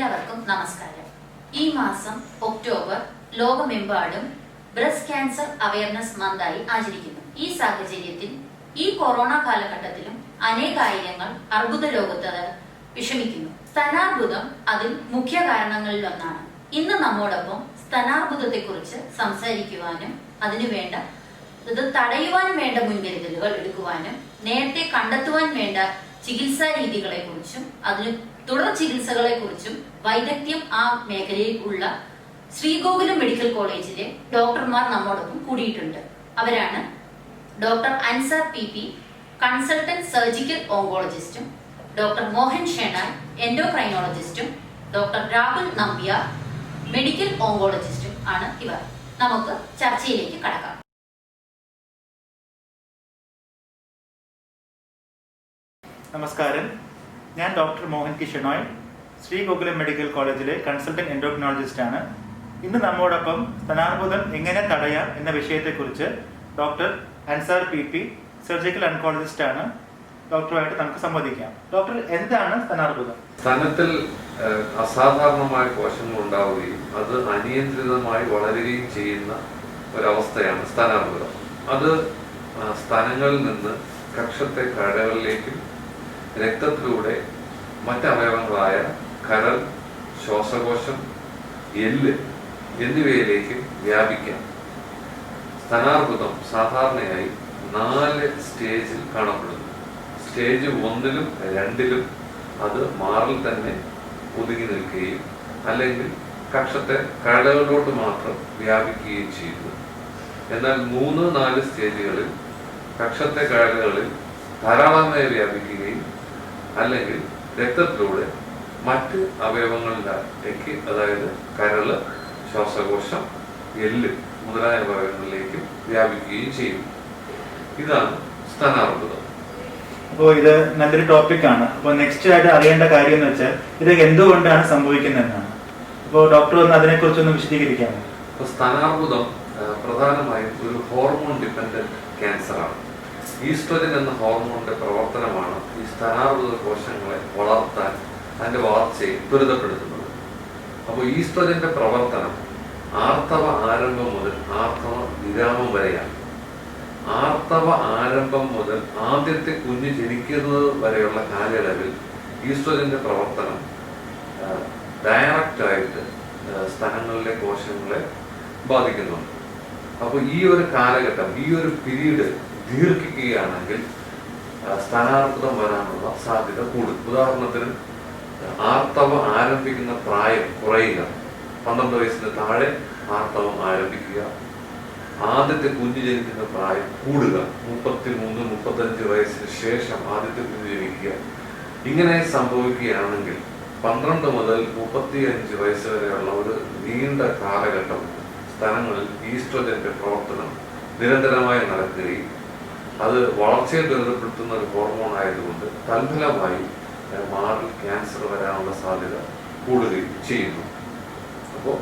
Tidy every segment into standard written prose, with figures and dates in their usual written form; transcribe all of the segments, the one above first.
എല്ലാവർക്കും നമസ്കാരം. ഈ മാസം ഒക്ടോബർ ലോകമെമ്പാടും ബ്രസ്റ്റ് ക്യാൻസർ അവയർനെസ് മന്തായി ആചരിക്കുന്നു. ഈ സാഹചര്യത്തിൽ ഈ കൊറോണ കാലഘട്ടത്തിലും അനേകായിരങ്ങൾ അർബുദ രോഗത്ത് വിഷമിക്കുന്നു. സ്തനാർബുദം അതിൽ മുഖ്യ കാരണങ്ങളിലൊന്നാണ്. ഇന്ന് നമ്മോടൊപ്പം സ്തനാർബുദത്തെ കുറിച്ച് സംസാരിക്കുവാനും അതിനുവേണ്ട ഇത് തടയുവാനും വേണ്ട മുൻകരുതലുകൾ എടുക്കുവാനും നേരത്തെ കണ്ടെത്തുവാൻ വേണ്ട ചികിത്സാ രീതികളെ കുറിച്ചും അതിന് തുടർ ചികിത്സകളെ കുറിച്ചും വൈദഗ്ധ്യം ആ മേഖലയിൽ ഉള്ള ശ്രീഗോകുലം മെഡിക്കൽ കോളേജിലെ ഡോക്ടർമാർ നമ്മോടൊപ്പം കൂടിയിട്ടുണ്ട്. അവരാണ് doctor Ansar P, consultant surgical ഓങ്കോളജിസ്റ്റും, ഡോക്ടർ മോഹൻ ഷെനായ്, എൻഡോക്രൈനോളജിസ്റ്റും, ഡോക്ടർ രാഹുൽ നമ്പ്യാർ, മെഡിക്കൽ ഓങ്കോളജിസ്റ്റും ആണ് ഇവർ. നമുക്ക് ചർച്ചയിലേക്ക് കടക്കാം. നമസ്കാരം, ഞാൻ ഡോക്ടർ മോഹൻ ഷെനായ്, ശ്രീഗോകുലം മെഡിക്കൽ കോളേജിലെ കൺസൾട്ടന്റ് എൻഡോക്രിനോളജിസ്റ്റ് ആണ്. ഇന്ന് നമ്മോടൊപ്പം സ്തനാർബുദം എങ്ങനെ തടയാം എന്ന വിഷയത്തെക്കുറിച്ച് doctor Ansar P, surgical oncologist ആണ്. ഡോക്ടറുമായിട്ട് നമുക്ക് സംവദിക്കാം. ഡോക്ടർ, എന്താണ് സ്തനാർബുദം? സ്തനത്തിൽ അസാധാരണമായ കോശങ്ങൾ ഉണ്ടാവുകയും അത് അനിയന്ത്രിതമായി വളരുകയും ചെയ്യുന്ന ഒരവസ്ഥയാണ് സ്തനാർബുദം. അത് സ്തനങ്ങളിൽ നിന്ന് കക്ഷത്തെ കഴകളിലേക്കും രക്തത്തിലൂടെ മറ്റവയവങ്ങളായ കരൾ, ശ്വാസകോശം, എല്ല് എന്നിവയിലേക്ക് വ്യാപിക്കാം. സ്തനാർബുദം സാധാരണയായി 4 സ്റ്റേജിൽ കാണപ്പെടുന്നു. സ്റ്റേജ് 1ലും 2ലും അത് മാറിൽ തന്നെ ഒതുങ്ങി നിൽക്കുകയും അല്ലെങ്കിൽ കക്ഷത്തെ കഴകളിലോട്ട് മാത്രം വ്യാപിക്കുകയും ചെയ്യുന്നു. എന്നാൽ 3, 4 സ്റ്റേജുകളിൽ കക്ഷത്തെ കഴകളിൽ ധാരാളമായി വ്യാപിക്കുകയും അല്ലെങ്കിൽ രക്തത്തിലൂടെ മറ്റ് അവയവങ്ങളിലേക്ക്, അതായത് കരള്, ശ്വാസകോശം, എല്ല് മുതലായ അവയവങ്ങളിലേക്കും വ്യാപിക്കുകയും ചെയ്യും. ഇതാണ് സ്തനാർബുദം. അപ്പോൾ ഇത് നല്ലൊരു ടോപ്പിക്കാണ്. അപ്പോൾ നെക്സ്റ്റ് ആയിട്ട് അറിയേണ്ട കാര്യം എന്ന് വെച്ചാൽ ഇത് എന്തുകൊണ്ടാണ് സംഭവിക്കുന്നതെന്നാണ്. അപ്പോൾ ഡോക്ടർ ഒന്ന് അതിനെക്കുറിച്ചൊന്ന് വിശദീകരിക്കാമോ? അപ്പോൾ സ്തനാർബുദം പ്രധാനമായും ഒരു ഹോർമോൺ ഡിപ്പെൻഡന്റ് ക്യാൻസറാണ്. ഈസ്ട്രോജൻ എന്ന ഹോർമോണിന്റെ പ്രവർത്തനമാണ് ഈ സ്തനാർബുദ കോശങ്ങളെ വളർത്താൻ, അതിന്റെ വളർച്ചയെ ത്വരിതപ്പെടുത്തുന്നത്. അപ്പോൾ ഈസ്ട്രോജന്റെ പ്രവർത്തനം ആർത്തവ ആരംഭം മുതൽ ആർത്തവ വിരാമം വരെയാണ്. ആർത്തവ ആരംഭം മുതൽ ആദ്യത്തെ കുഞ്ഞ് ജനിക്കുന്നത് വരെയുള്ള കാലയളവിൽ ഈസ്ട്രോജന്റെ പ്രവർത്തനം ഡയറക്റ്റായിട്ട് സ്തനങ്ങളിലെ കോശങ്ങളെ ബാധിക്കുന്നുണ്ട്. അപ്പോൾ ഈ ഒരു കാലഘട്ടം, ഈ ഒരു പീരീഡ് ദീർഘിക്കുകയാണെങ്കിൽ സ്തനാർബുദം വരാനുള്ള സാധ്യത കൂടും. ഉദാഹരണത്തിന്, ആർത്തവം ആരംഭിക്കുന്ന പ്രായം കുറയുക, 12 വയസ്സിന് താഴെ ആർത്തവം ആരംഭിക്കുക. ആദ്യത്തെ കുഞ്ഞ് ജനിക്കുന്ന പ്രായം കൂടുക, 33, 35 വയസ്സിന് ശേഷം ആദ്യത്തെ കുഞ്ഞ് ജനിക്കുക. ഇങ്ങനെ സംഭവിക്കുകയാണെങ്കിൽ 12 മുതൽ 35 വയസ്സ് വരെയുള്ള ഒരു നീണ്ട കാലഘട്ടം സ്തനങ്ങളിൽ ഈസ്ട്രോജന്റെ പ്രവർത്തനം നിരന്തരമായി നടക്കുകയും അത് വളർച്ചയെ ത്വരിതപ്പെടുത്തുന്ന ഒരു ഹോർമോൺ ആയതുകൊണ്ട് തൽഫലമായി മാറിൽ ക്യാൻസർ വരാനുള്ള സാധ്യത കൂടുകയും ചെയ്യുന്നു. അപ്പോൾ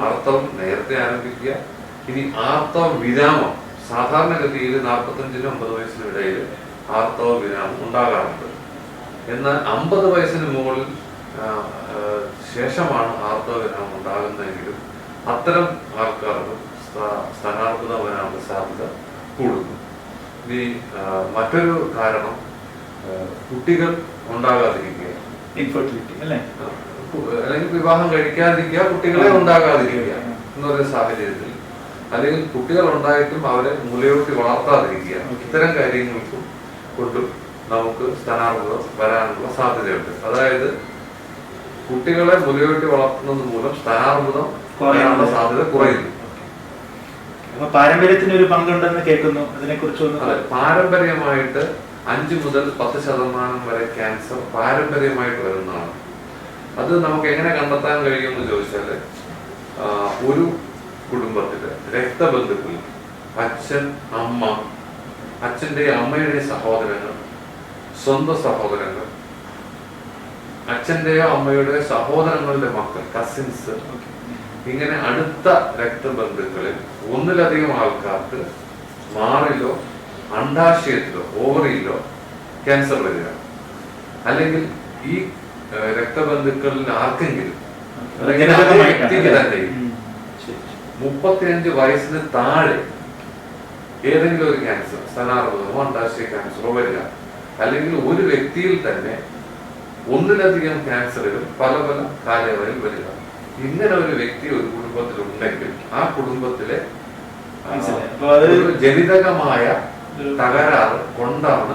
ആർത്തവം നേരത്തെ ആരംഭിക്കുക. ഇനി ആർത്തവ വിരാമം, സാധാരണഗതിയിൽ 45-നും 50 വയസ്സിനും ഇടയിൽ ആർത്തവ വിരാമം ഉണ്ടാകാറുണ്ട്. എന്നാൽ 50 വയസ്സിന് മുകളിൽ ശേഷമാണ് ആർത്തവ വിരാമം ഉണ്ടാകുന്നതെങ്കിലും അത്തരം ആൾക്കാർക്ക് സ്തനാർബുദം വരാനുള്ള സാധ്യത കൂടുന്നു. ഇനി മറ്റൊരു കാരണം കുട്ടികൾ ഉണ്ടാകാതിരിക്കുക, ഇൻഫെർട്ടിലിറ്റി അല്ലേ, അല്ലെങ്കിൽ വിവാഹം കഴിക്കാതിരിക്കുക, കുട്ടികളെ ഉണ്ടാകാതിരിക്കുക എന്നൊരു സാഹചര്യത്തിൽ, അല്ലെങ്കിൽ കുട്ടികൾ ഉണ്ടായിട്ടും അവരെ മുലയൂട്ടി വളർത്താതിരിക്കുക, ഇത്തരം കാര്യങ്ങൾക്കും കൊണ്ടും നമുക്ക് സ്തനാർബുദം വരാനുള്ള സാധ്യതയുണ്ട്. അതായത് കുട്ടികളെ മുലയൂട്ടി വളർത്തുന്നത് മൂലം സ്തനാർബുദം വരാനുള്ള സാധ്യത കുറയുന്നു. പാരമ്പര്യത്തിന് ഒരു പങ്കുണ്ടെന്ന് കേൾക്കുന്നു. അതിനെക്കുറിച്ചൊന്ന്. പാരമ്പര്യമായിട്ട് 5 മുതൽ 10% വരെ ക്യാൻസർ പാരമ്പര്യമായിട്ട് വരുന്നതാണ്. അത് നമുക്ക് എങ്ങനെ കണ്ടെത്താൻ കഴിയുമെന്ന് ചോദിച്ചാല്, ഒരു കുടുംബത്തില് രക്തബന്ധുക്കൾ, അച്ഛൻ, അമ്മ, അച്ഛന്റെയും അമ്മയുടെയും സഹോദരങ്ങൾ, സ്വന്തം സഹോദരങ്ങൾ, അച്ഛന്റെയോ അമ്മയുടെയോ സഹോദരങ്ങളുടെ മക്കൾ, കസിൻസ്, ഇങ്ങനെ അടുത്ത രക്തബന്ധുക്കളിൽ ഒന്നിലധികം ആൾക്കാർക്ക് മാറിലോ അണ്ഡാശയത്തിലോ ഓവറിയിലോ ക്യാൻസർ വരിക, അല്ലെങ്കിൽ ഈ രക്തബന്ധുക്കളിൽ ആർക്കെങ്കിലും ജനിതകമായിട്ടാണ് വ്യക്തിക്ക് തന്നെ 35 വയസ്സിന് താഴെ ഏതെങ്കിലും ഒരു ക്യാൻസർ, സ്തനാർബുദമോ അണ്ഡാശയ ക്യാൻസറോ വരിക, അല്ലെങ്കിൽ ഒരു വ്യക്തിയിൽ തന്നെ ഒന്നിലധികം ക്യാൻസറുകൾ പല പല കാലയളവിൽ വരിക. ഇങ്ങനെ ഒരു വ്യക്തി ഒരു കുടുംബത്തിൽ ഉണ്ടെങ്കിൽ ആ കുടുംബത്തിലെ ഒരു ജനിതകമായ തകരാറ് കൊണ്ടാണ്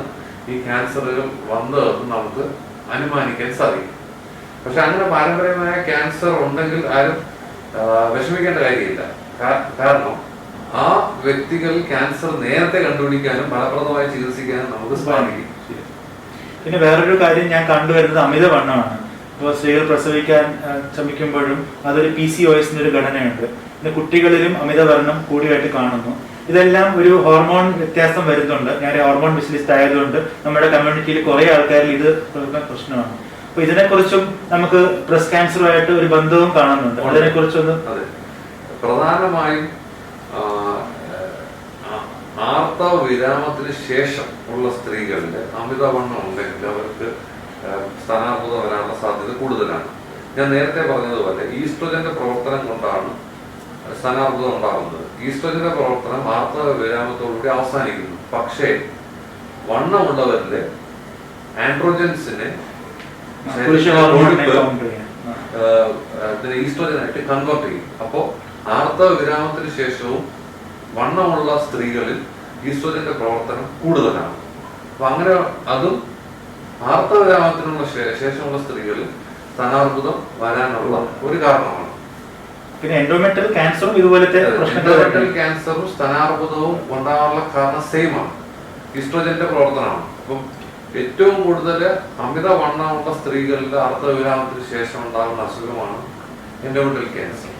ഈ ക്യാൻസറുകൾ വന്നതെന്ന് നമുക്ക് അനുമാനിക്കാൻ സാധിക്കും. പക്ഷെ അങ്ങനെ പാരമ്പര്യമായ ക്യാൻസർ ഉണ്ടെങ്കിൽ ആരും വിഷമിക്കേണ്ട കാര്യമില്ല. കാരണം ആ വ്യക്തികൾ ക്യാൻസർ നേരത്തെ കണ്ടുപിടിക്കാനും ഫലപ്രദമായി ചികിത്സിക്കാനും നമുക്ക് സാധിക്കും. പിന്നെ വേറൊരു കാര്യം ഞാൻ കണ്ടുവരുന്നത് അമിതവണ്ണമാണ്. ഇപ്പോൾ സ്ത്രീകൾ പ്രസവിക്കാൻ ശ്രമിക്കുമ്പോഴും അതൊരു PCOS ഒരു ഘടനയുണ്ട്. പിന്നെ കുട്ടികളിലും അമിതവണ്ണം കൂടിയായിട്ട് കാണുന്നു. ഇതെല്ലാം ഒരു ഹോർമോൺ വ്യത്യാസം വരുന്നുണ്ട്. ഞാൻ ഹോർമോൺ സ്പെഷ്യലിസ്റ്റ് ആയതുകൊണ്ട് നമ്മുടെ കമ്മ്യൂണിറ്റിയിൽ കുറെ ആൾക്കാരിൽ ഇത് പ്രശ്നമാണ്. അപ്പൊ ഇതിനെക്കുറിച്ചും നമുക്ക് ബ്രസ്റ്റ് ക്യാൻസറുമായിട്ട് ഒരു ബന്ധവും കാണുന്നുണ്ട്. അതിനെക്കുറിച്ചൊന്ന് അതെ, പ്രധാനമായും ആർത്തവ വിരാമത്തിന് ശേഷം ഉള്ള സ്ത്രീകളില് അമിതവണ്ണം ഉണ്ടെങ്കിൽ അവർക്ക് സ്തനാർബുദം വരാനുള്ള സാധ്യത കൂടുതലാണ്. ഞാൻ നേരത്തെ പറഞ്ഞതുപോലെ ഈസ്ട്രോജന്റെ പ്രവർത്തനം കൊണ്ടാണ് സ്തനാർബുദം ഉണ്ടാകുന്നത്. ഈസ്ട്രോജന്റെ പ്രവർത്തനം ആർത്തവ വിരാമത്തോടുകൂടി അവസാനിക്കുന്നു. പക്ഷേ വണ്ണമുള്ളവരില് ആൻഡ്രോജൻസിനെ ഈസ്ട്രോജനായിട്ട് കൺവേർട്ട് ചെയ്യും. അപ്പോ ആർത്തവ വിരാമത്തിന് ശേഷവും വണ്ണമുള്ള സ്ത്രീകളിൽ ഈസ്ട്രോജന്റെ പ്രവർത്തനം കൂടുതലാണ്. അപ്പൊ അങ്ങനെ അതും ആർത്തവ വിരാമത്തിനുള്ള ശേഷമുള്ള സ്ത്രീകളിൽ സ്തനാർബുദം വരാനുള്ള ഒരു കാരണമാണ്. പിന്നെ എൻഡോമെട്രിയൽ ക്യാൻസറും ഇതുപോലത്തെ എൻഡോമെട്രിയൽ ക്യാൻസറും സ്തനാർബുദവും ഉണ്ടാകാനുള്ള കാരണം സെയിം ആണ്, ഈസ്ട്രോജന്റെ പ്രവർത്തനമാണ്. അപ്പം ഏറ്റവും കൂടുതൽ അമിതവണ്ണമുള്ള സ്ത്രീകളിൽ ആർത്തവ വിരാമത്തിന് ശേഷം ഉണ്ടാകുന്ന അസുഖമാണ് എൻഡോമെട്രിയൽ ക്യാൻസർ.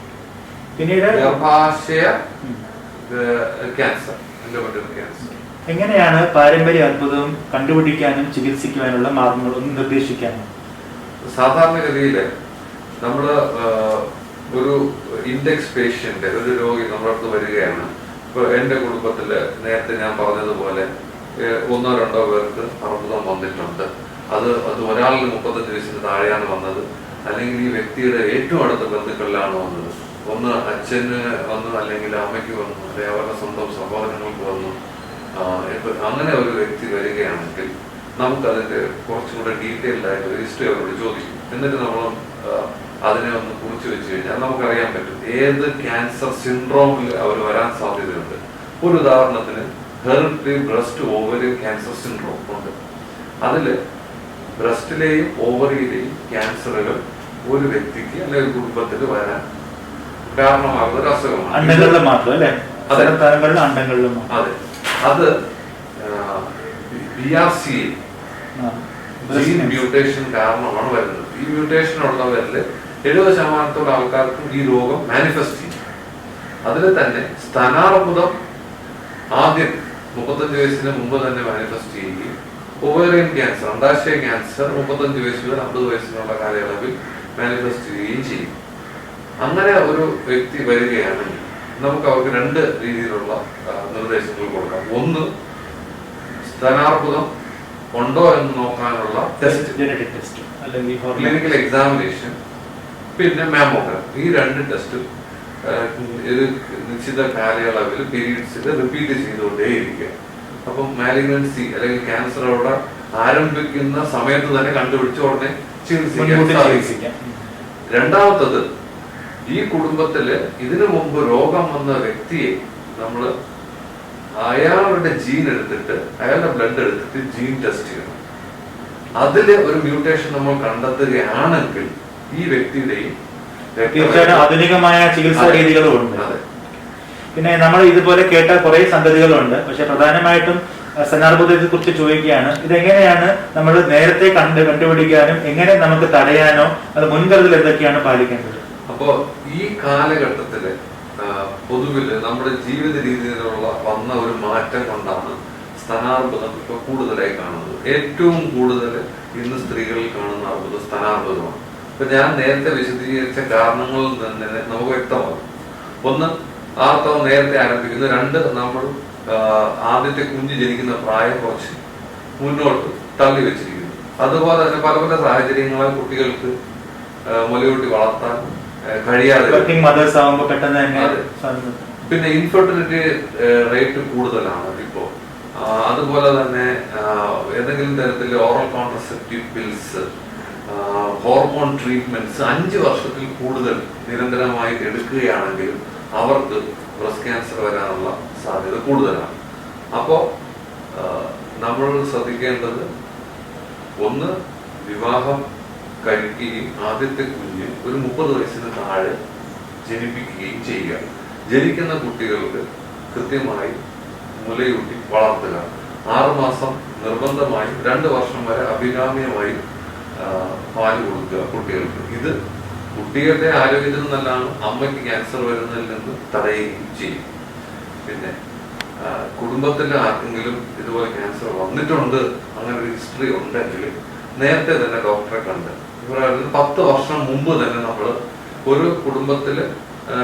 പിന്നീട് ഗർഭാശയ ക്യാൻസർ, എൻഡോമെട്രിയൽ ക്യാൻസർ. എങ്ങനെയാണ് പാരമ്പര്യ അർബുദം കണ്ടുപിടിക്കാനും ചികിത്സിക്കുവാനുള്ള മാർഗങ്ങൾ ഒന്ന് നിർദ്ദേശിക്കാനും? സാധാരണഗതിയില് നമ്മള് ഒരു ഇൻഡെക്സ് പേഷ്യന്റ്, ഒരു രോഗി നമ്മുടെ അടുത്ത് വരികയാണ്. ഇപ്പൊ എന്റെ കുടുംബത്തില് നേരത്തെ ഞാൻ പറഞ്ഞതുപോലെ 1-2 പേർക്ക് അർബുദം വന്നിട്ടുണ്ട്. അത് ഒരാളിന് 35 വയസ്സിന് താഴെയാണ് വന്നത്, അല്ലെങ്കിൽ ഈ വ്യക്തിയുടെ ഏറ്റവും അടുത്ത ബന്ധുക്കളിലാണ് വന്നത്. ഒന്ന് അച്ഛന് വന്നു, അല്ലെങ്കിൽ അമ്മയ്ക്ക് വന്നു, അല്ലെങ്കിൽ അവരുടെ സ്വന്തം സഹോദരങ്ങൾക്ക് വന്നു. അങ്ങനെ ഒരു വ്യക്തി വരികയാണെങ്കിൽ നമുക്കതിന്റെ കുറച്ചുകൂടെ ഡീറ്റെയിൽഡ് ആയിട്ട് ഹിസ്റ്ററി അവരോട് ചോദിക്കും. എന്നിട്ട് നമ്മൾ അതിനെ ഒന്ന് കുറിച്ച് വെച്ച് കഴിഞ്ഞാൽ നമുക്കറിയാൻ പറ്റും ഏത് ക്യാൻസർ സിൻഡ്രോമിൽ അവർ വരാൻ സാധ്യതയുണ്ട്. ഒരു ഉദാഹരണത്തിന് hereditary breast ovary cancer syndrome ഉണ്ട്. അതില് ബ്രസ്റ്റിലെയും ഓവറിയിലെയും ക്യാൻസറുകൾ ഒരു വ്യക്തിക്ക് അല്ലെങ്കിൽ ഒരു കുടുംബത്തിൽ വരാൻ കാരണമാകുന്ന ഒരു അസുഖമാണ്. അണ്ടങ്ങളിലും മാത്രം അല്ലേ? അതെ, അതെ. അത് BRCA ജീൻ മ്യൂട്ടേഷൻ കാരണമാണ് വരുന്നത്. ഈ മ്യൂട്ടേഷൻ ഉള്ളവരില് 70% ആൾക്കാർക്കും ഈ രോഗം മാനിഫെസ്റ്റ് ചെയ്യും. അതിൽ തന്നെ സ്തനാർബുദം ആദ്യം 35 വയസ്സിന് മുമ്പ് തന്നെ മാനിഫെസ്റ്റ് ചെയ്യുകയും ഓവേറിയൻ ക്യാൻസർ, അണ്ഡാശയ ക്യാൻസർ 35 വയസ്സ് മുതൽ 50 വയസ്സിനുള്ള കാലയളവിൽ മാനിഫെസ്റ്റ് ചെയ്യുകയും ചെയ്യും. അങ്ങനെ ഒരു വ്യക്തി വരികയാണെങ്കിൽ നമുക്ക് അവർക്ക് 2 രീതിയിലുള്ള നിർദ്ദേശങ്ങൾ കൊടുക്കാം. ഒന്ന്, സ്തനാർബുദം ഉണ്ടോ എന്ന് നോക്കാനുള്ള ടെസ്റ്റ്, ക്ലിനിക്കൽ എക്സാമിനേഷൻ, പിന്നെ മാമോഗ്രാം. ഈ 2 ടെസ്റ്റും ഒരു നിശ്ചിത കാലയളവിൽ പീരീഡ്സിൽ റിപ്പീറ്റ് ചെയ്തുകൊണ്ടേയിരിക്കുക. അപ്പം മാലിഗ്നൻസി അല്ലെങ്കിൽ ക്യാൻസർ അവിടെ ആരംഭിക്കുന്ന സമയത്ത് തന്നെ കണ്ടുപിടിച്ച് ഉടനെ ചികിത്സിക്കാം. രണ്ടാമത്തത്, ഈ കുടുംബത്തില് ഇതിനു മുമ്പ് രോഗം വന്ന വ്യക്തിയെ നമ്മൾ അയാളുടെ ജീൻ എടുത്തിട്ട്, അയാളുടെ ബ്ലഡ് എടുത്തിട്ട് ജീൻ ടെസ്റ്റ് ചെയ്യണം. അതില് ഒരു മ്യൂട്ടേഷൻ നമ്മൾ കണ്ടെത്തുകയാണെങ്കിൽ ഈ വ്യക്തിയുടെയും തീർച്ചയായിട്ടും ആധുനികമായ ചികിത്സാ രീതികളും ഉണ്ട്. പിന്നെ നമ്മൾ ഇതുപോലെ കേട്ട കുറെ സംഗതികളുണ്ട്. പക്ഷെ പ്രധാനമായിട്ടും സ്തനാർബുദത്തെ കുറിച്ച് ചോദിക്കുകയാണ്. ഇതെങ്ങനെയാണ് നമ്മൾ നേരത്തെ കണ്ടുപിടിക്കാനും എങ്ങനെ നമുക്ക് തടയാനോ അത് മുൻകരുതൽ എന്തൊക്കെയാണ് പാലിക്കേണ്ടത്? അപ്പോ ഈ കാലഘട്ടത്തില് പൊതുവില് നമ്മുടെ ജീവിത രീതിയിലുള്ള വന്ന ഒരു മാറ്റം കൊണ്ടാണ് സ്തനാർബുദം ഇപ്പൊ കൂടുതലായി കാണുന്നത്. ഏറ്റവും കൂടുതൽ ഇന്ന് സ്ത്രീകളിൽ കാണുന്ന അർബുദം സ്തനാർബുദമാണ്. ഇപ്പൊ ഞാൻ നേരത്തെ വിശദീകരിച്ച കാരണങ്ങളിൽ തന്നെ നമുക്ക് വ്യക്തമാകും. ഒന്ന്, ആർത്തവം നേരത്തെ ആരംഭിക്കുന്നു. 2, നമ്മൾ ആദ്യത്തെ കുഞ്ഞ് ജനിക്കുന്ന പ്രായം കുറച്ച് മുന്നോട്ട് തള്ളി വെച്ചിരിക്കുന്നു. അതുപോലെ തന്നെ പല പല സാഹചര്യങ്ങളാൽ കുട്ടികൾക്ക് മുലയൂട്ടി വളർത്താൻ കഴിയാതെ പിന്നെ ഇൻഫെർട്ടിലിറ്റി റേറ്റ് കൂടുതലാണ് ഇപ്പോ. അതുപോലെ തന്നെ ഏതെങ്കിലും തരത്തിൽ oral contraceptive pills, hormone treatments 5 വർഷത്തിൽ കൂടുതൽ നിരന്തരമായി എടുക്കുകയാണെങ്കിലും അവർക്ക് ബ്രസ്റ്റ് ക്യാൻസർ വരാനുള്ള സാധ്യത കൂടുതലാണ്. അപ്പോ നമ്മൾ ശ്രദ്ധിക്കേണ്ടത്, ഒന്ന്, വിവാഹം കഴിക്കുകയും ആദ്യത്തെ കുഞ്ഞ് ഒരു 30 വയസ്സിന് താഴെ ജനിപ്പിക്കുകയും ചെയ്യുക. ജനിക്കുന്ന കുട്ടികൾക്ക് കൃത്യമായി മുലയൂട്ടി വളർത്തുക. 6 മാസം നിർബന്ധമായും 2 വർഷം വരെ അഭികാമ്യമായി പാല് കൊടുക്കുക കുട്ടികൾക്ക്. ഇത് കുട്ടികളുടെ ആരോഗ്യത്തിൽ നല്ലതാണ്, അമ്മയ്ക്ക് ക്യാൻസർ വരുന്നതിൽ നിന്ന് തടയുകയും ചെയ്യും. പിന്നെ കുടുംബത്തിൽ ആർക്കെങ്കിലും ഇതുപോലെ ക്യാൻസർ വന്നിട്ടുണ്ട്, അങ്ങനെ ഒരു ഹിസ്റ്ററി ഉണ്ടെങ്കിൽ നേരത്തെ തന്നെ ഡോക്ടറെ കണ്ട് 10 വർഷം മുമ്പ് തന്നെ നമ്മൾ ഒരു കുടുംബത്തില്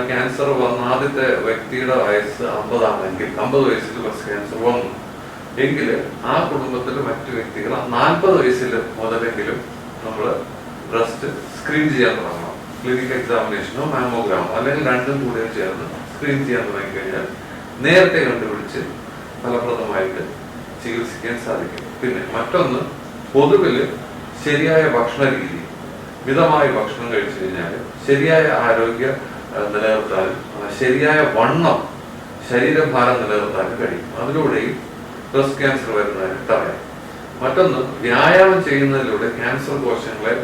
ക്യാൻസർ വന്ന ആദ്യത്തെ വ്യക്തിയുടെ വയസ്സ് 50 ആണെങ്കിൽ 50 വയസ്സിൽ ബ്രസ്റ്റ് ക്യാൻസർ വന്നു എങ്കിൽ ആ കുടുംബത്തിലെ മറ്റു വ്യക്തികൾ 40 വയസ്സിൽ മുതലെങ്കിലും നമ്മൾ ബ്രസ്റ്റ് സ്ക്രീൻ ചെയ്യാൻ തുടങ്ങണം. ക്ലിനിക്കൽ എക്സാമിനേഷനോ മാമോഗ്രാമോ അല്ലെങ്കിൽ രണ്ടും കൂടെ ചേർന്ന് സ്ക്രീൻ ചെയ്യാൻ തുടങ്ങി കഴിഞ്ഞാൽ നേരത്തെ കണ്ടുപിടിച്ച് ഫലപ്രദമായിട്ട് ചികിത്സിക്കാൻ സാധിക്കും. പിന്നെ മറ്റൊന്ന്, പൊതുവിൽ ശരിയായ ഭക്ഷണ രീതി, മിതമായ ഭക്ഷണം കഴിച്ചു കഴിഞ്ഞാൽ ശരിയായ ആരോഗ്യ നിലനിർത്താനും ശരിയായ വണ്ണം, ശരീരഭാരം നിലനിർത്താനും കഴിയും. അതിലൂടെയും ബ്രസ്റ്റ് ക്യാൻസർ വരുന്നതിന് തടയാം. മറ്റൊന്ന്, വ്യായാമം ചെയ്യുന്നതിലൂടെ ക്യാൻസർ കോശങ്ങളെ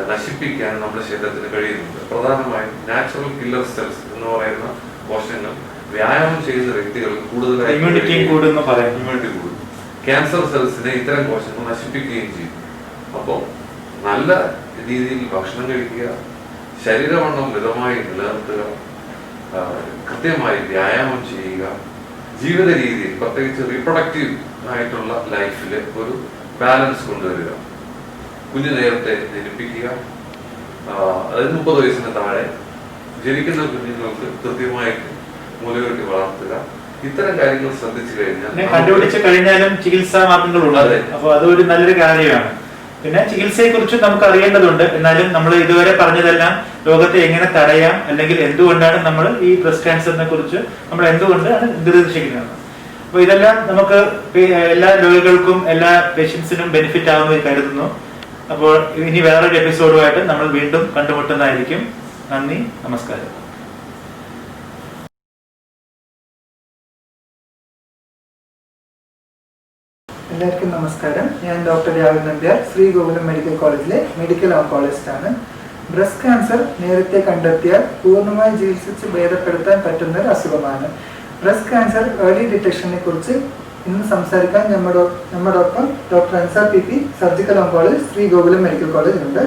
നശിപ്പിക്കാൻ നമ്മുടെ ശരീരത്തിന് കഴിയുന്നുണ്ട്. പ്രധാനമായും നാച്ചുറൽ കില്ലർ സെൽസ് എന്ന് പറയുന്ന കോശങ്ങൾ വ്യായാമം ചെയ്യുന്ന വ്യക്തികൾക്ക് കൂടുതലായി ഇമ്മ്യൂണിറ്റി കൂടും. ക്യാൻസർ സെൽസിനെ ഇത്തരം കോശങ്ങൾ നശിപ്പിക്കുകയും ചെയ്യും. അപ്പോൾ നല്ല രീതിയിൽ ഭക്ഷണം കഴിക്കുക, ശരീരവണ്ണം മിതമായി നിലനിർത്തുക, കൃത്യമായി വ്യായാമം ചെയ്യുക, ജീവിത രീതിയിൽ പ്രത്യേകിച്ച് റീപ്രൊഡക്റ്റീവ് ആയിട്ടുള്ള ലൈഫിൽ ഒരു ബാലൻസ് കൊണ്ടുവരിക, കുഞ്ഞു നേരത്തെ ജനിപ്പിക്കുക, അതായത് 30 വയസ്സിന് താഴെ ജനിക്കുന്ന കുഞ്ഞുങ്ങൾക്ക് കൃത്യമായിട്ട് മുലയൂട്ടി വളർത്തുക. ഇത്തരം കാര്യങ്ങൾ ശ്രദ്ധിച്ചു കഴിഞ്ഞാൽ കണ്ടുപിടിച്ച് കഴിഞ്ഞാലും ചികിത്സാ മാർഗങ്ങളുള്ളത്. അപ്പോൾ അതൊരു നല്ലൊരു കാര്യമാണ്. പിന്നെ ചികിത്സയെ കുറിച്ച് നമുക്ക് അറിയേണ്ടതുണ്ട്. എന്നാലും നമ്മൾ ഇതുവരെ പറഞ്ഞതെല്ലാം രോഗത്തെ എങ്ങനെ തടയാം, അല്ലെങ്കിൽ എന്തുകൊണ്ടാണ് നമ്മൾ ഈ ബ്രസ്റ്റ് ക്യാൻസറിനെ കുറിച്ച് നമ്മൾ എന്തുകൊണ്ടാണ് നിർദ്ദേശിക്കുന്നത്. അപ്പോൾ ഇതെല്ലാം നമുക്ക് എല്ലാ രോഗികൾക്കും എല്ലാ പേഷ്യൻസിനും ബെനിഫിറ്റ് ആവുമെന്ന് കരുതുന്നു. അപ്പോൾ ഇനി വേറൊരു എപ്പിസോഡുമായിട്ട് നമ്മൾ വീണ്ടും കണ്ടുമുട്ടുന്നതായിരിക്കും. നന്ദി, നമസ്കാരം. എല്ലാവർക്കും നമസ്കാരം. ഞാൻ ഡോക്ടർ രാഹുൽ നമ്പ്യാർ, ശ്രീ ഗോകുലം മെഡിക്കൽ കോളേജിലെ മെഡിക്കൽ ഓങ്കോളജിസ്റ്റ് ആണ്. ബ്രസ്റ്റ് ക്യാൻസർ നേരത്തെ കണ്ടെത്തിയാൽ പൂർണ്ണമായി ചികിത്സിച്ച് ഭേദപ്പെടുത്താൻ പറ്റുന്ന ഒരു അസുഖമാണ്. ബ്രസ്റ്റ് ക്യാൻസർ ഏർലി ഡിറ്റക്ഷനെ കുറിച്ച് ഇന്ന് സംസാരിക്കാൻ നമ്മോടൊപ്പം doctor Ansar PP, surgical oncologist, Shri Gokulam medical college ഉണ്ട്.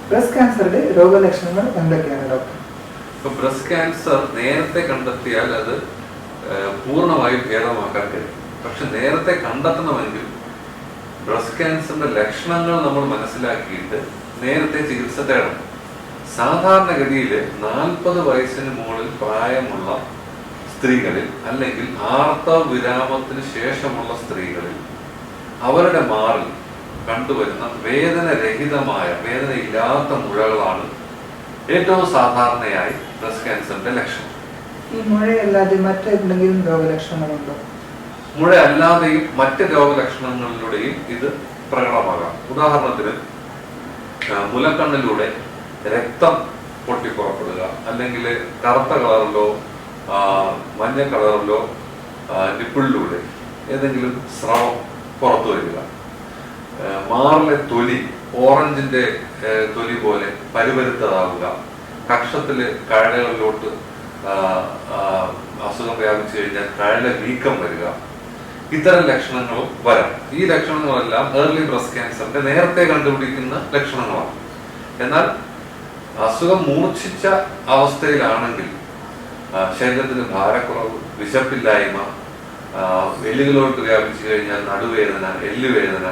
ബ്രസ്റ്റ് ക്യാൻസറുടെ രോഗലക്ഷണങ്ങൾ എന്തൊക്കെയാണ് ഡോക്ടർ? ബ്രസ്റ്റ് ക്യാൻസർ നേരത്തെ കണ്ടെത്തിയാൽ അത് പൂർണ്ണമായും ഭേദമാക്കാൻ കഴിയും. പക്ഷെ നേരത്തെ കണ്ടെത്തണമെങ്കിൽ ബ്രസ്റ്റ് ക്യാൻസറിന്റെ ലക്ഷണങ്ങൾ നമ്മൾ മനസ്സിലാക്കിയിട്ട് നേരത്തെ ചികിത്സ തേടണം. സാധാരണഗതിയിൽ 40 വയസ്സിന് മുകളിൽ പ്രായമുള്ള സ്ത്രീകളിൽ അല്ലെങ്കിൽ ആർത്തവ വിരാമത്തിന് ശേഷമുള്ള സ്ത്രീകളിൽ അവരുടെ മാറിൽ കണ്ടുവരുന്ന വേദനരഹിതമായ, വേദനയില്ലാത്ത മുഴകളാണ് ഏറ്റവും സാധാരണയായി ബ്രസ്റ്റ് ക്യാൻസറിന്റെ ലക്ഷണം. ഈ മുഴയല്ലാതെ മറ്റെന്തെങ്കിലും രോഗലക്ഷണങ്ങളുണ്ടോ? മുഴ അല്ലാതെയും മറ്റ് രോഗലക്ഷണങ്ങളിലൂടെയും ഇത് പ്രകടമാകാം. ഉദാഹരണത്തിന് മുലക്കണ്ണിലൂടെ രക്തം പൊട്ടിപ്പുറപ്പെടുക, അല്ലെങ്കിൽ കറുത്ത കളറിലോ മഞ്ഞ കളറിലോ നിപ്പിളിലൂടെ ഏതെങ്കിലും സ്രവം പുറത്തു വരിക, മാറിലെ തൊലി ഓറഞ്ചിന്റെ തൊലി പോലെ പരുപരുത്തതാവുക, കക്ഷത്തില് കഴകളിലോട്ട് അസുഖം വ്യാപിച്ചു കഴിഞ്ഞാൽ കഴല വീക്കം വരിക, ഇത്തരം ലക്ഷണങ്ങളും വരാം. ഈ ലക്ഷണങ്ങളെല്ലാം ഏർലി ബ്രസ്റ്റ് ക്യാൻസറിന്റെ നേരത്തെ കണ്ടുപിടിക്കുന്ന ലക്ഷണങ്ങളാണ്. എന്നാൽ അസുഖം മൂർച്ഛിച്ച അവസ്ഥയിലാണെങ്കിൽ ശരീരത്തിന് ഭാരക്കുറവ്, വിശപ്പില്ലായ്മ, എല്ലുകളിലോട്ട് വ്യാപിച്ചു കഴിഞ്ഞാൽ നടുവേദന, എല്ലുവേദന,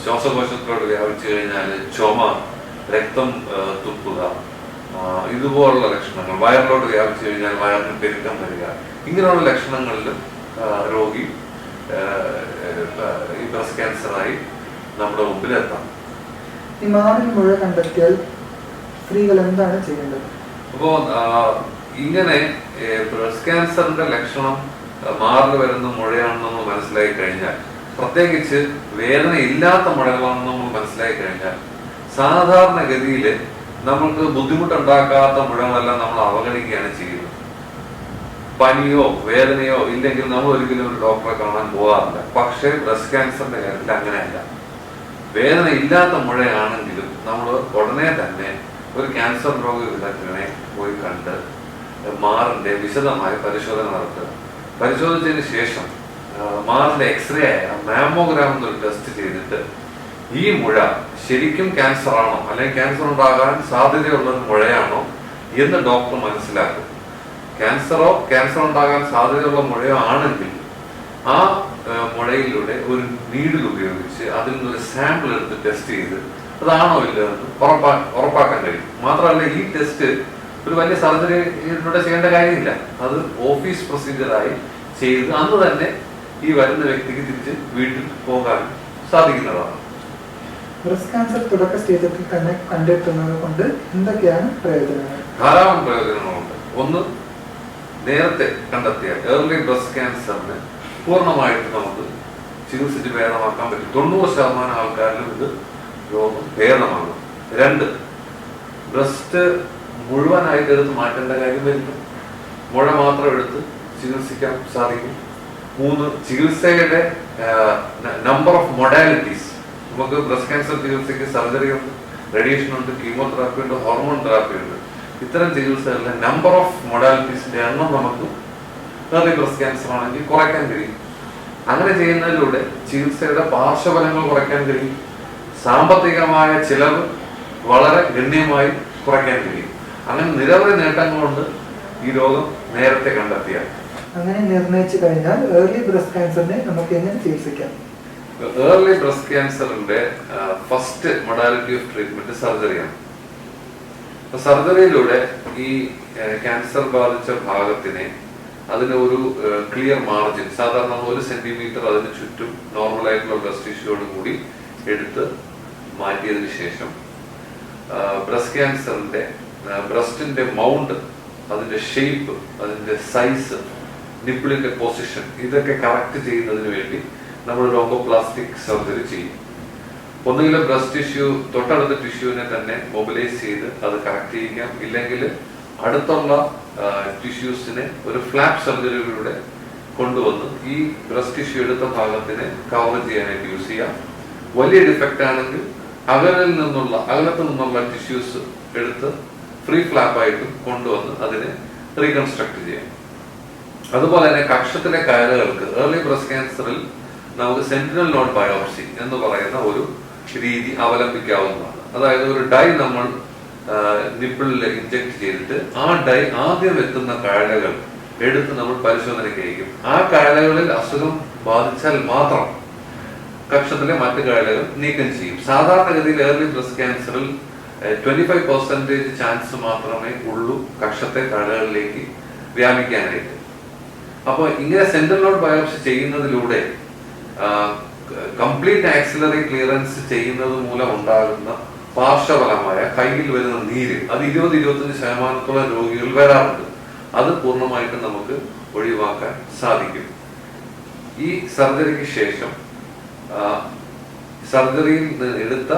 ശ്വാസകോശത്തിലോട്ട് വ്യാപിച്ചു കഴിഞ്ഞാൽ ചുമ, രക്തം തുപ്പുക, ഇതുപോലുള്ള ലക്ഷണങ്ങൾ, വയറിലോട്ട് വ്യാപിച്ചു കഴിഞ്ഞാൽ വയറിന് പെരുക്കം വരിക, ഇങ്ങനെയുള്ള ലക്ഷണങ്ങളിലും രോഗി ഈ ബ്രസ്റ്റ് ക്യാൻസറായി നമ്മുടെ മുമ്പിലെത്താം. ഈ മാറിൽ മുഴ കണ്ടെത്തിയാൽ സ്ത്രീകൾ എന്താണ് ചെയ്യേണ്ടത്? അപ്പോൾ ഇങ്ങനെ ബ്രസ്റ്റ് ക്യാൻസറിന്റെ ലക്ഷണം മാറിൽ വരുന്ന മുഴയാണെന്ന് നമ്മൾ മനസ്സിലാക്കി കഴിഞ്ഞാൽ, പ്രത്യേകിച്ച് വേദന ഇല്ലാത്ത മുഴകളാണെന്ന് നമ്മൾ മനസ്സിലാക്കി കഴിഞ്ഞാൽ, സാധാരണഗതിയിൽ നമ്മൾക്ക് ബുദ്ധിമുട്ടുണ്ടാക്കാത്ത മുഴകളെല്ലാം നമ്മൾ അവഗണിക്കുകയാണ് ചെയ്യുന്നത്. പനിയോ വേദനയോ ഇല്ലെങ്കിൽ നമ്മൾ ഒരിക്കലും ഒരു ഡോക്ടറെ കാണാൻ പോകാറില്ല. പക്ഷേ ബ്രസ്റ്റ് ക്യാൻസറിന്റെ കാര്യത്തിൽ അങ്ങനെയല്ല. വേദന ഇല്ലാത്ത മുഴയാണെങ്കിലും നമ്മൾ ഉടനെ തന്നെ ഒരു ക്യാൻസർ രോഗ വിദഗ്ധനെ പോയി കണ്ട് മാറിന്റെ വിശദമായ പരിശോധന നടത്തുക. പരിശോധിച്ചതിന് ശേഷം മാറിന്റെ എക്സ്റേ ആയ മാമോഗ്രാം എന്നൊരു ടെസ്റ്റ് ചെയ്തിട്ട് ഈ മുഴ ശരിക്കും ക്യാൻസർ ആണോ അല്ലെങ്കിൽ ക്യാൻസർ ഉണ്ടാകാൻ സാധ്യതയുള്ള മുഴയാണോ എന്ന് ഡോക്ടർ മനസ്സിലാക്കും. ക്യാൻസർ ഉണ്ടാകാൻ സാധ്യതയുള്ള മുഴയോ ആണെങ്കിൽ ആ മുഴയിലൂടെ ഒരു നീഡിൽ ഉപയോഗിച്ച് അതിൽ നിന്നൊരു സാമ്പിൾ എടുത്ത് ടെസ്റ്റ് ചെയ്ത് അതാണോ ഇല്ല എന്ന് ഉറപ്പാക്കാൻ കഴിയും. മാത്രമല്ല, ഈ ടെസ്റ്റ് ഒരു വലിയ സർജറിയിലൂടെ ചെയ്യേണ്ട കാര്യമില്ല. അത് ഓഫീസ് പ്രൊസീജിയറായി ചെയ്ത് അന്ന് തന്നെ ഈ വരുന്ന വ്യക്തിക്ക് തിരിച്ച് വീട്ടിൽ പോകാൻ സാധിക്കുന്നതാണ്. ബ്രസ്റ്റ് ക്യാൻസർ തുടക്ക സ്റ്റേജത്തിൽ തന്നെ കണ്ടെത്തുന്നത് കൊണ്ട് എന്തൊക്കെയാണ് പ്രയോജനങ്ങൾ? ധാരാളം പ്രയോജനങ്ങളുണ്ട്. ഒന്ന്, നേരത്തെ കണ്ടെത്തിയ ഏർലി ബ്രസ്റ്റ് ക്യാൻസറിന് പൂർണ്ണമായിട്ട് നമുക്ക് ചികിത്സിച്ച് ഭേദമാക്കാൻ പറ്റും. 90% ആൾക്കാരിലും ഇത് രോഗം ഭേദമാണ്. 2, ബ്രസ്റ്റ് മുഴുവനായിട്ട് എടുത്ത് മാറ്റേണ്ട കാര്യം വരുന്നു. മുഴ മാത്രം എടുത്ത് ചികിത്സിക്കാൻ സാധിക്കും. 3, ചികിത്സയുടെ നമ്പർ ഓഫ് മൊഡാലിറ്റീസ്. നമുക്ക് ബ്രസ്റ്റ് ക്യാൻസർ ചികിത്സയ്ക്ക് സർജറി ഉണ്ട്, റേഡിയേഷൻ ഉണ്ട്, കീമോതെറാപ്പി ഉണ്ട്, ഹോർമോൺ തെറാപ്പി ഉണ്ട്. ഇത്തരം ചികിത്സകളിലെ നമ്പർ ഓഫ് മൊഡാലിറ്റീസിന്റെ എണ്ണം നമുക്ക് ഏർലി ബ്രസ്റ്റ് ക്യാൻസർ ആണെങ്കിൽ കുറയ്ക്കാൻ കഴിയും. അങ്ങനെ ചെയ്യുന്നതിലൂടെ ചികിത്സയുടെ പാർശ്വഫലങ്ങൾ കുറയ്ക്കാൻ കഴിയും. സാമ്പത്തികമായ ചിലവ് വളരെ ഗണ്യമായി കുറയ്ക്കാൻ കഴിയും. അങ്ങനെ നിരവധി നേട്ടങ്ങളുണ്ട് ഈ രോഗം നേരത്തെ കണ്ടെത്തിയാൽ. അങ്ങനെ നിർണയിച്ചു കഴിഞ്ഞാൽ ഏർലി ബ്രസ്റ്റ് ക്യാൻസറിനെ നമുക്ക് എങ്ങനെ ചികിത്സിക്കാം? ഏർലി ബ്രസ്റ്റ് ക്യാൻസറിന്റെ ഫസ്റ്റ് മൊഡാലിറ്റി ഓഫ് ട്രീറ്റ്മെന്റ് സർജറിയാണ്. സർജറിയിലൂടെ ഈ ക്യാൻസർ ബാധിച്ച ഭാഗത്തിനെ അതിന് ഒരു ക്ലിയർ മാർജിൻ, സാധാരണ 1 സെന്റിമീറ്റർ അതിന് ചുറ്റും നോർമലായിട്ടുള്ള ബ്രസ്റ്റ് ടിഷ്യൂയോട് കൂടി എടുത്ത് മാറ്റിയതിനു ശേഷം ബ്രസ്റ്റ് ക്യാൻസറിന്റെ ബ്രസ്റ്റിന്റെ മൗണ്ട്, അതിന്റെ ഷേപ്പ്, അതിന്റെ സൈസ്, നിപ്പിളിന്റെ പൊസിഷൻ, ഇതൊക്കെ കറക്റ്റ് ചെയ്യുന്നതിന് വേണ്ടി നമ്മൾ ലോങ്കോപ്ലാസ്റ്റിക് സർജറി ചെയ്യും. ഒന്നുകിൽ ബ്രസ്റ്റ് ടിഷ്യൂ തൊട്ടടുത്ത ടിഷ്യൂവിനെ തന്നെ മൊബിലൈസ് ചെയ്ത് അത് കറക്റ്റ് ചെയ്യിക്കാം. ഇല്ലെങ്കിൽ അടുത്തുള്ള ടിഷ്യൂസിനെ ഒരു ഫ്ലാപ്പ് സർജറിയിലൂടെ കൊണ്ടുവന്ന് ഈ ബ്രസ്റ്റ് ടിഷ്യൂ എടുത്ത ഭാഗത്തിനെ കവർ ചെയ്യാനായിട്ട് യൂസ് ചെയ്യാം. വലിയ ഡിഫക്റ്റ് ആണെങ്കിൽ അകലത്ത് നിന്നുള്ള ടിഷ്യൂസ് എടുത്ത് ഫ്രീ ഫ്ലാപ്പായിട്ടും കൊണ്ടുവന്ന് അതിനെ റീകൺസ്ട്രക്ട് ചെയ്യാം. അതുപോലെ തന്നെ കക്ഷത്തിലെ കയലുകൾക്ക് ഏർലി ബ്രസ്റ്റ് ക്യാൻസറിൽ നമുക്ക് സെന്റിനൽ നോഡ് ബയോപ്സി എന്ന് പറയുന്ന ഒരു രീതി അവലംബിക്കാവുന്നതാണ്. അതായത് ഒരു ഡൈ നമ്മൾ നിപ്പിളിൽ ഇൻജെക്ട് ചെയ്തിട്ട് ആ ഡൈ ആദ്യം എത്തുന്ന കഴലകൾ എടുത്ത് നമ്മൾ പരിശോധനയ്ക്ക് അയക്കും. ആ കഴലകളിൽ അസുഖം ബാധിച്ചാൽ മാത്രം കക്ഷത്തിലെ മറ്റു കഴലകൾ നീക്കം ചെയ്യും. സാധാരണഗതിയിൽ ഏർലി ബ്രസ്റ്റ് ക്യാൻസറിൽ 25% ചാൻസ് മാത്രമേ ഉള്ളൂ കക്ഷത്തെ കഴലകളിലേക്ക് വ്യാപിക്കാനായിട്ട്. അപ്പോൾ ഇങ്ങനെ സെൻട്രൽ നോഡ് ബയോപ്സി ചെയ്യുന്നതിലൂടെ കംപ്ലീറ്റ് ആക്സിലറി ക്ലിയറൻസ് ചെയ്യുന്നത് മൂലം ഉണ്ടാകുന്ന പാർശ്വഫലമായ കയ്യിൽ വരുന്ന നീര്, അത് 20-25% രോഗികൾ വരാറുണ്ട്. അത് പൂർണ്ണമായിട്ടും നമുക്ക് ഒഴിവാക്കാൻ സാധിക്കും. ഈ സർജറിക്ക് ശേഷം സർജറിയിൽ എടുത്ത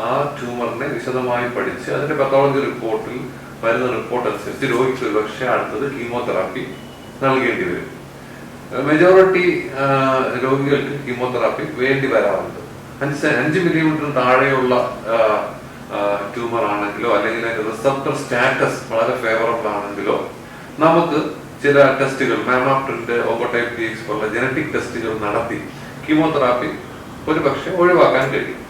ആ ട്യൂമറിനെ വിശദമായി പഠിച്ച് അതിന്റെ പത്തോളജി റിപ്പോർട്ടിൽ വരുന്ന റിപ്പോർട്ട് അനുസരിച്ച് രോഗിക്ക് ഒരുപക്ഷെ അടുത്തത് കീമോതെറാപ്പി നൽകേണ്ടി വരും. മെജോറിറ്റി രോഗികൾക്ക് കീമോതെറാപ്പി വേണ്ടി വരാറുണ്ട്. 5 മില്ലിമീറ്റർ താഴെയുള്ള ട്യൂമർ ആണെങ്കിലോ അല്ലെങ്കിൽ റിസപ്റ്റർ സ്റ്റാറ്റസ് വളരെ ഫേവറബിൾ ആണെങ്കിലോ നമുക്ക് ചില ടെസ്റ്റുകൾ, മാമാപ്രിന്റ്, ഓങ്കോടൈപ്പ് DX പോലുള്ള ജനറ്റിക് ടെസ്റ്റുകൾ നടത്തി കീമോതെറാപ്പി ഒരു പക്ഷെ ഒഴിവാക്കാൻ കഴിയും.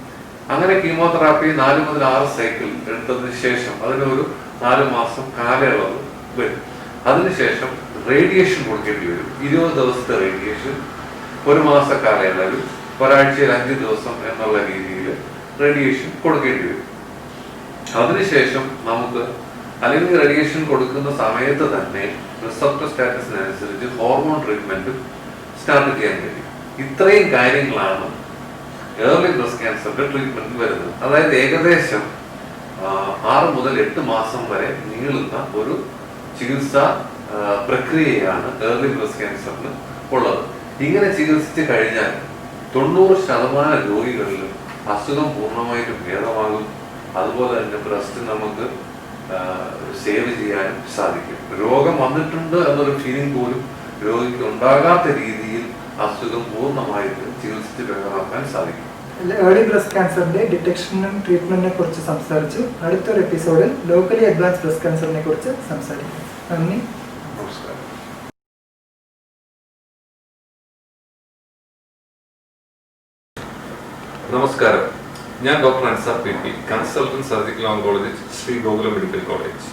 അങ്ങനെ കീമോതെറാപ്പി 4 മുതൽ 6 സൈക്കിൾ എടുത്തതിന് ശേഷം അതിനൊരു 4 മാസം കാലയളവ് വരും. അതിനുശേഷം റേഡിയേഷൻ കൊടുക്കേണ്ടി വരും. 20 ദിവസത്തെ റേഡിയേഷൻ, 1 മാസ കാലയളവിൽ ഒരാഴ്ചയിൽ 5 ദിവസം എന്നുള്ള രീതിയിൽ റേഡിയേഷൻ കൊടുക്കേണ്ടി വരും. അതിനുശേഷം നമുക്ക് അല്ലെങ്കിൽ റേഡിയേഷൻ കൊടുക്കുന്ന സമയത്ത് തന്നെ റിസപ്റ്റർ സ്റ്റാറ്റസിനനുസരിച്ച് ഹോർമോൺ ട്രീറ്റ്മെന്റ് സ്റ്റാർട്ട് ചെയ്യാൻ കഴിയും. ഇത്രയും കാര്യങ്ങളാണ് ഏർലി ബ്രസ്റ്റ് ക്യാൻസറിന്റെ ട്രീറ്റ്മെന്റ് വരുന്നത്. അതായത് ഏകദേശം 6 മുതൽ 8 മാസം വരെ നീളുന്ന ഒരു ചികിത്സാ പ്രക്രിയയാണ് ഏർലി ബ്രസ്റ്റ് ക്യാൻസറിന് ഉള്ളത്. ഇങ്ങനെ ചികിത്സിച്ച് കഴിഞ്ഞാൽ 90% രോഗികളിലും അസുഖം പൂർണ്ണമായിട്ടും ഭേദമാകും. അതുപോലെ തന്നെ ബ്രസ്റ്റ് നമുക്ക് സേവ് ചെയ്യാനും സാധിക്കും. രോഗം വന്നിട്ടുണ്ട് എന്നൊരു ഫീലിംഗ് പോലും രോഗിക്ക് ഉണ്ടാകാത്ത രീതിയിൽ അസുഖം പൂർണ്ണമായിട്ട് ചികിത്സിച്ച് ഭേദമാക്കാൻ സാധിക്കും. ഏർലി ബ്രസ്റ്റ് ക്യാൻസറിന്റെ ഡിറ്റക്ഷനും ട്രീറ്റ്മെന്റിനെ കുറിച്ച് സംസാരിച്ചു. അടുത്തൊരു എപ്പിസോഡിൽ ലോക്കലി അഡ്വാൻസ് ബ്രസ്റ്റ് ക്യാൻസറിനെ കുറിച്ച് സംസാരിക്കും. നന്ദി, നമസ്കാരം. നമസ്കാരം, ഞാൻ doctor Ansar PP, consultant surgical oncologist, Shri Gokulam medical college.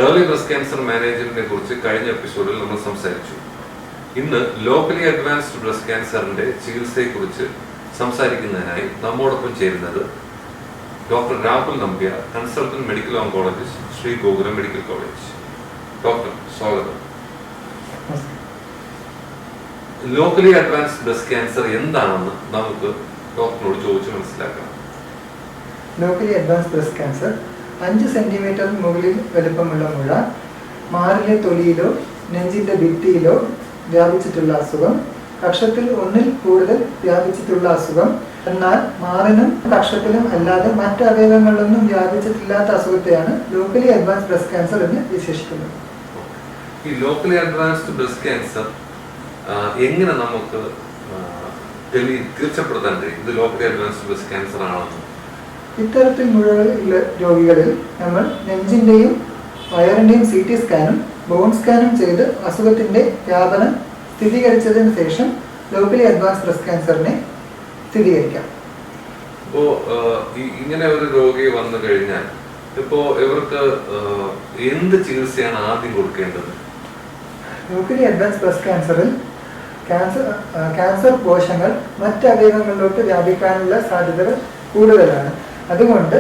Early breast cancer മാനേജ്മെന്റിനെ കുറിച്ച് കഴിഞ്ഞ എപ്പിസോഡിൽ നമ്മൾ സംസാരിച്ചു. ഇന്ന് ലോക്കലി അഡ്വാൻസ്ഡ് ബ്രസ്റ്റ് ക്യാൻസറിന്റെ ചികിത്സയെക്കുറിച്ച് സംസാരിക്കുന്നതിനായി നമ്മോടൊപ്പം ചേരുന്നത് doctor Rahul Nambiar, consultant medical oncologist, Shri Gokulam medical college. Doctor, സ്വാഗതം. ലോക്കലി അഡ്വാൻസ്ഡ് ബ്രസ്റ്റ് ക്യാൻസർ എന്താണെന്ന് നമുക്ക് ഡോക്ടറിനോട് ചോദിച്ച് മനസ്സിലാക്കണം. Locally advance breast cancer 5 centimetre മുകളിൽ വലുപ്പമുള്ള മുഴ, മാറിലെ തൊലിയിലോ നെഞ്ചിന്റെ ഭിത്തിയിലോ വ്യാപിച്ചിട്ടുള്ള അസുഖം, കക്ഷത്തിൽ ഒന്നിൽ കൂടുതൽ വ്യാപിച്ചിട്ടുള്ള അസുഖം, എന്നാൽ മാറിനും കക്ഷത്തിലും അല്ലാതെ മറ്റ് അവയവങ്ങളിലൊന്നും വ്യാപിച്ചിട്ടില്ലാത്ത അസുഖത്തെയാണ് ലോക്കലി അഡ്വാൻസ് ബ്രസ്റ്റ് ക്യാൻസർ എന്ന് വിശേഷിക്കുന്നത്. ഈ ലോക്കലി അഡ്വാൻസ്ഡ് ബ്രസ്റ്റ് ക്യാൻസർ എങ്ങനെ നമുക്ക് തീർച്ചപ്പെടുത്താൻ കഴിയും ഇത് ലോക്കലി അഡ്വാൻസ്ഡ് ബ്രസ്റ്റ് ക്യാൻസർ ആണെന്ന്? ഇത്തരത്തിൽ മുഴകളുള്ള രോഗികളിൽ നമ്മൾ നെഞ്ചിന്റെയും വയറിന്റെയും CT സ്കാനും ബോൺ സ്കാനും ചെയ്ത് അസുഖത്തിന്റെ വ്യാപനം സ്ഥിരീകരിച്ചതിന് ശേഷം ലോക്കലി അഡ്വാൻസ് ബ്രസ്റ്റ് ക്യാൻസറിനെ സ്ഥിരീകരിക്കാം. ഇപ്പോ ഇങ്ങനെ ഒരു രോഗി വന്നു കഴിഞ്ഞാൽ ഇപ്പോ ഇവർക്ക് എന്ത് ചികിത്സയാണ് ആദ്യം കൊടുക്കേണ്ടത്? ലോക്കലി അഡ്വാൻസ് ബ്രസ്റ്റ് ക്യാൻസറിൽ ക്യാൻസർ കോശങ്ങൾ മറ്റ് അവയവങ്ങളിലോട്ട് വ്യാപിക്കാനുള്ള സാധ്യതകൾ കൂടുതലാണ്. അതുകൊണ്ട്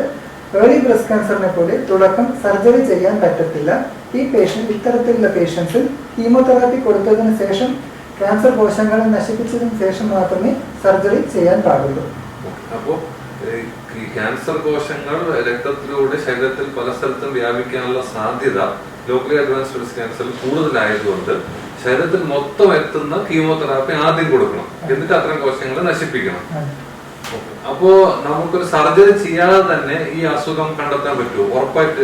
ഏർലി ബ്രസ്റ്റ് ക്യാൻസറിനെ പോലെ തുടക്കം സർജറി ചെയ്യാൻ പറ്റത്തില്ല. ഇത്തരത്തിലുള്ള പേഷ്യൻസിൽ കീമോതെറാപ്പി കൊടുത്തതിന് ശേഷം ക്യാൻസർ കോശങ്ങളെ നശിപ്പിച്ചതിന് ശേഷം മാത്രമേ സർജറി ചെയ്യാൻ പാടുള്ളൂ. അപ്പോൾ ഈ ക്യാൻസർ കോശങ്ങൾ രക്തത്തിലൂടെ ശരീരത്തിൽ പല സ്ഥലത്തും വ്യാപിക്കാനുള്ള സാധ്യത ലോക്കലി അഡ്വാൻസ്ഡ് ബ്രസ്റ്റ് ക്യാൻസറിൽ കൂടുതലായതുകൊണ്ട് ശരീരത്തിൽ മൊത്തം എത്തുന്ന കീമോതെറാപ്പി ആദ്യം കൊടുക്കണം, എന്നിട്ട് അത്തരം കോശങ്ങളെ നശിപ്പിക്കണം. അപ്പോ നമുക്കൊരു സർജറി ചെയ്യാതെ തന്നെ ഈ അസുഖം കണ്ടെത്താൻ പറ്റുമോ? ഉറപ്പായിട്ട്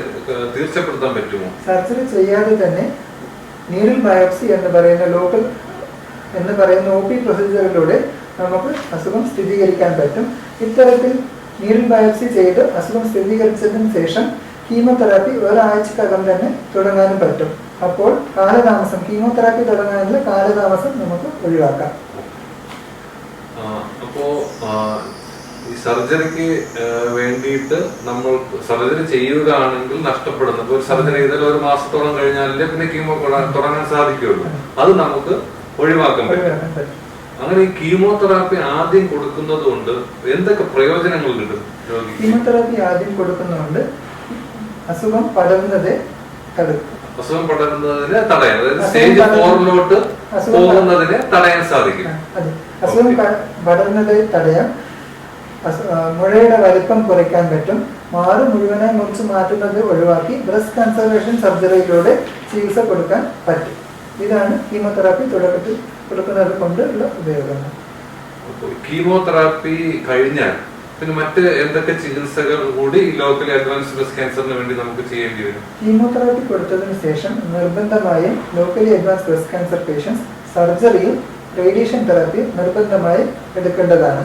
തീർച്ചപ്പെടുത്താൻ പറ്റുമോ? സർജറി ചെയ്യാതെ തന്നെ നീഡിൽ ബയോപ്സി എന്ന് പറയുന്ന OP പ്രൊസീജിയറിലൂടെ നമുക്ക് അസുഖം സ്ഥിരീകരിക്കാൻ പറ്റും. ഇത്തരത്തിൽ നീഡിൽ ബയോപ്സി ചെയ്ത് അസുഖം സ്ഥിരീകരിച്ചതിന് ശേഷം കീമോതെറാപ്പി ഒരാഴ്ചക്കകം തന്നെ തുടങ്ങാനും പറ്റും. അപ്പോൾ കീമോതെറാപ്പി തുടങ്ങാനുള്ള കാലതാമസം നമുക്ക് ഒഴിവാക്കാം. അപ്പോ ഈ സർജറിക്ക് വേണ്ടിയിട്ട് നമ്മൾ സർജറി ചെയ്യുകയാണെങ്കിൽ നഷ്ടപ്പെടുന്നു. ഇപ്പോൾ സർജറി ചെയ്താൽ 1 മാസത്തോളം കഴിഞ്ഞാലേ പിന്നെ കീമോ തുടങ്ങാൻ സാധിക്കുള്ളൂ. അത് നമുക്ക് ഒഴിവാക്കാൻ പറ്റും. അങ്ങനെ ഈ കീമോതെറാപ്പി ആദ്യം കൊടുക്കുന്നത് കൊണ്ട് എന്തൊക്കെ പ്രയോജനങ്ങൾ കിട്ടും? കീമോതെറാപ്പി ആദ്യം കൊടുക്കുന്നതുകൊണ്ട് അസുഖം പടരുന്നതിനെ തടയാൻ, അതായത് സ്റ്റേജ് 4 പോകുന്നതിനെ തടയാൻ സാധിക്കും. അസുഖം പടരുന്നത് തടയാൻ മുഴയുടെ വലിപ്പം കുറയ്ക്കാൻ പറ്റും. മാറ് മുഴുവനായി മുറിച്ച് മാറ്റുന്നത് ഒഴിവാക്കി ബ്രസ്റ്റ് കൺസർവേഷൻ സർജറിയിലൂടെ ചികിത്സ കൊടുക്കാൻ പറ്റും. ഇതാണ് കീമോതെറാപ്പി തുടക്കത്തിൽ കൊടുക്കുന്നത് കൊണ്ടുള്ള ഉപയോഗങ്ങൾ. കീമോതെറാപ്പി കഴിഞ്ഞാൽ പിന്നെ മറ്റ് എന്തൊക്കെ ചികിത്സകൾ കൂടി ഈ ലോക്കലി അഡ്വാൻസ്ഡ് ബ്രസ്റ്റ് ക്യാൻസറിന് വേണ്ടി നമുക്ക് ചെയ്യേണ്ടി വരും? കീമോതെറാപ്പി കൊടുത്തതിന് ശേഷം നിർബന്ധമായും locally advance breast cancer patients സർജറിയും റേഡിയേഷൻ തെറാപ്പിയും നിർബന്ധമായി എടുക്കേണ്ടതാണ്.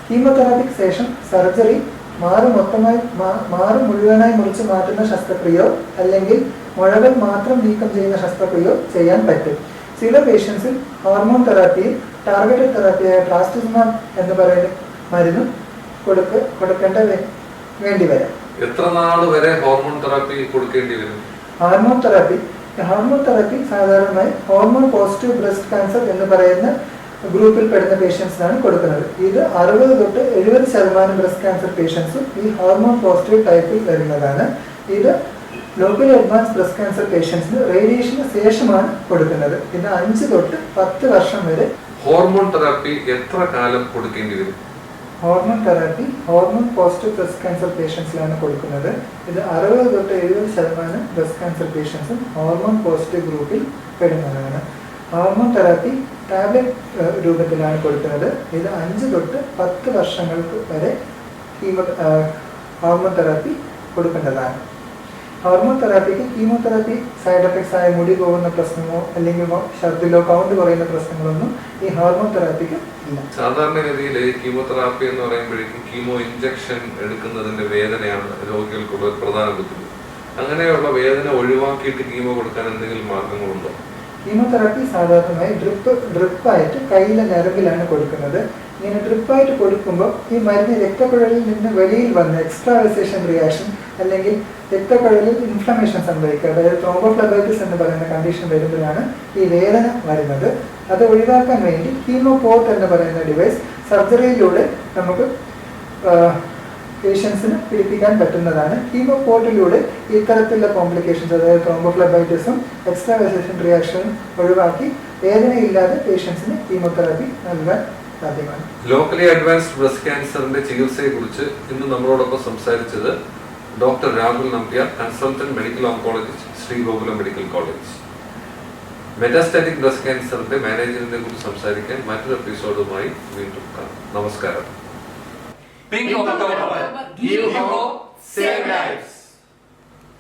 കീമോതെറാപ്പിക്ക് ശേഷം സർജറി മാറ് മുഴുവനായി മുറിച്ച് മാറ്റുന്ന ശസ്ത്രക്രിയയോ അല്ലെങ്കിൽ മുഴകൾ മാത്രം നീക്കം ചെയ്യുന്ന ശസ്ത്രക്രിയയോ ചെയ്യാൻ പറ്റും. ചില പേഷ്യൻസിൽ ഹോർമോൺ തെറാപ്പിയിൽ ടാർഗറ്റഡ് തെറാപ്പിയായ ട്രാസ്റ്റുസിമാബ് എന്ന് പറയുന്ന മരുന്നും കൊടുക്കേണ്ട വേണ്ടി വരാം. എത്ര നാൾ വരെ ഹോർമോൺ തെറാപ്പി കൊടുക്കേണ്ടി വരും? ഹോർമോൺ തെറാപ്പി സാധാരണയായി ഹോർമോൺ പോസിറ്റീവ് ബ്രസ്റ്റ് ക്യാൻസർ എന്ന് പറയുന്ന ഗ്രൂപ്പിൽ പെടുന്ന പേഷ്യൻസിനാണ് കൊടുക്കുന്നത്. ഇത് 60 തൊട്ട് 70% ബ്രസ്റ്റ് ക്യാൻസർ പേഷ്യൻസും ഈ ഹോർമോൺ പോസിറ്റീവ് ടൈപ്പിൽ വരുന്നതാണ്. ഇത് ലോക്കലി അഡ്വാൻസ് ബ്രസ്റ്റ് ക്യാൻസർ പേഷ്യൻസിന് റേഡിയേഷന് ശേഷമാണ് കൊടുക്കുന്നത്. ഇത് 5 തൊട്ട് 10 വർഷം വരെ ഹോർമോൺ തെറാപ്പി എത്ര കാലം കൊടുക്കേണ്ടി വരും? Hormone therapy hormone positive breast cancer പേഷ്യൻസിലാണ് കൊടുക്കുന്നത്. ഇത് 60 തൊട്ട് 70% ബ്രസ്റ്റ് ക്യാൻസർ പേഷ്യൻസും ഹോർമോൺ പോസിറ്റീവ് ഗ്രൂപ്പിൽ പെടുന്നതാണ്. ഹോർമോൺ തെറാപ്പി ടാബ്ലറ്റ് രൂപത്തിലാണ് കൊടുക്കുന്നത്. ഇത് 5 തൊട്ട് 10 വർഷങ്ങൾക്ക് വരെ ഹോർമോൺ തെറാപ്പി കൊടുക്കേണ്ടതാണ്. ഹോർമോൺ തെറാപ്പിക്ക് കീമോതെറാപ്പി സൈഡ് എഫക്ട്സ് ആയ മുടി പോകുന്ന പ്രശ്നമോ അല്ലെങ്കിൽ ഛർദിലോ കൗണ്ട് കുറയുന്ന പ്രശ്നങ്ങളൊന്നും ഈ ഹോർമോൺ തെറാപ്പിക്ക് ഇല്ല. സാധാരണഗതിയിൽ കീമോതെറാപ്പി എന്ന് പറയുമ്പോഴേക്കും കീമോ ഇഞ്ചക്ഷൻ എടുക്കുന്നതിന്റെ വേദനയാണ് രോഗികൾക്കുള്ള ഒരു പ്രധാന ബുദ്ധിമുട്ട്. അങ്ങനെയുള്ള വേദന ഒഴിവാക്കിയിട്ട് കീമോ കൊടുക്കാൻ എന്തെങ്കിലും മാർഗങ്ങളുണ്ടോ? കീമോതെറാപ്പി സാധാരണയായി ഡ്രിപ്പായിട്ട് കയ്യിലെ ഞരമ്പിലാണ് കൊടുക്കുന്നത്. ഇങ്ങനെ ഡ്രിപ്പായിട്ട് കൊടുക്കുമ്പോൾ ഈ മരുന്ന് രക്തക്കുഴലിൽ നിന്ന് വെളിയിൽ വന്ന് എക്സ്ട്രാവസേഷൻ റിയാക്ഷൻ അല്ലെങ്കിൽ രക്തക്കുഴലിൽ ഇൻഫ്ലമേഷൻ സംഭവിക്കുക, അതായത് ത്രോംബോഫ്ലെബൈറ്റിസ് എന്ന് പറയുന്ന കണ്ടീഷൻ വരുമ്പോഴാണ് ഈ വേദന വരുന്നത്. അത് ഒഴിവാക്കാൻ വേണ്ടി കീമോ പോർട്ട് എന്ന് പറയുന്ന ഡിവൈസ് സർജറിയിലൂടെ നമുക്ക് പേഷ്യൻസിന് പിടിപ്പിക്കാൻ പറ്റുന്നതാണ്. കീമോ പോർട്ടിലൂടെ ഇത്തരത്തിലുള്ള കോംപ്ലിക്കേഷൻസ്, അതായത് ത്രോംബോഫ്ലെബൈറ്റിസും എക്സ്ട്രാവസേഷൻ റിയാക്ഷനും ഒഴിവാക്കി വേദനയില്ലാതെ പേഷ്യൻസിന് കീമോതെറാപ്പി നൽകാൻ സാധ്യമാണ്. ലോക്കലി അഡ്വാൻസ്ഡ് ബ്രസ്റ്റ് ക്യാൻസറിന്റെ ചികിത്സയെ കുറിച്ച് ഇന്ന് നമ്മളോടൊപ്പം സംസാരിച്ചത് doctor Rahul Nambiar, consultant medical oncologist, Sreegokulam medical college. Metastatic breast ക്യാൻസറിന്റെ മാനേജ്മെന്റിനെ കുറിച്ച് സംസാരിക്കാൻ മറ്റൊരു എപ്പിസോഡുമായി വീണ്ടും കാണാം. നമസ്കാരം. Pink October, give hope, save lives.